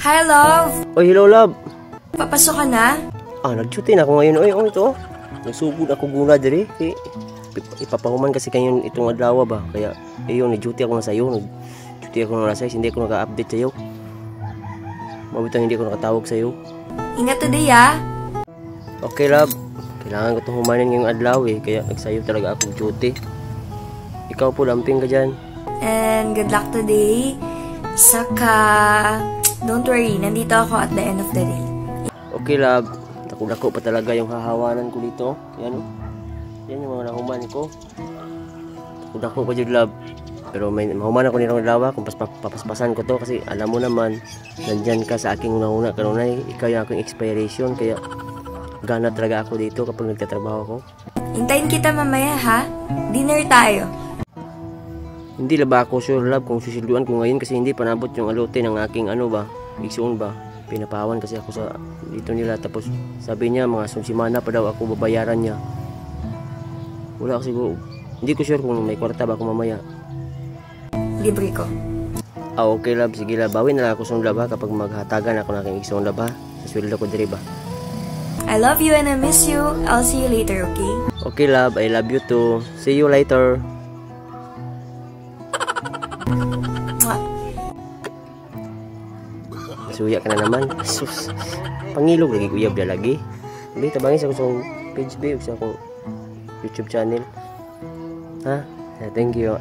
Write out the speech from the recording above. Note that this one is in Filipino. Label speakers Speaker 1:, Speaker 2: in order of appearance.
Speaker 1: Hi, love!
Speaker 2: Oy, hello, love.
Speaker 1: Papasok ka na?
Speaker 2: Nag-duty na ako ngayon. Oy, ito. Nagsugod ako guna diri. Ipapahuman kasi kayo itong adlaw ba. Kaya, nag-duty ako na sa'yo. Nag-duty ako na sa'yo. Hindi ako naka-update sa'yo. Mabitang hindi ako nakatawag sa'yo.
Speaker 1: Ingat today, ah.
Speaker 2: Okay, love. Kailangan ko itong humanin ngayong adlaw Kaya nagsayo talaga akong duty. Ikaw po, lamping ka dyan.
Speaker 1: And good luck today. Saka, don't worry, nandito ako at the end of the day.
Speaker 2: Okay, love. Dako pa talaga yung hahawanan ko dito. Yan, yan yung mga nahuman ko. Dako pa dyan, love. Pero may mahuman ako nitong lawa kung papaspasan ko to kasi alam mo naman, nandyan ka sa aking una-una kanunay. Ikaw yung aking expiration, kaya gana talaga ako dito kapag nagtatrabaho ko.
Speaker 1: Hintayin kita mamaya, ha? Dinner tayo.
Speaker 2: Hindi ba ako sure, love, kung susilduan ko ngayon kasi hindi pa nabot yung alote ng aking igsoon ba. Pinapawan kasi ako sa dito nila, tapos sabi niya mga simana pa daw ako babayaran niya. Wala ako siguro, hindi ko sure kung may kwarta ba ako mamaya.
Speaker 1: Libre ko.
Speaker 2: Okay, love, sige, love, bawin na lang ako sa love kapag maghatagan ako ng aking igsoon, love, sa sweldo ko diri ba.
Speaker 1: I love you and I miss you. I'll see you later, okay?
Speaker 2: Okay, love, I love you too. See you later. Suya ka na naman. Sus. Pangilog lagi kuya bla lagi. Bi tabangin sa akong page bi sa akong YouTube channel. Ha? Thank you.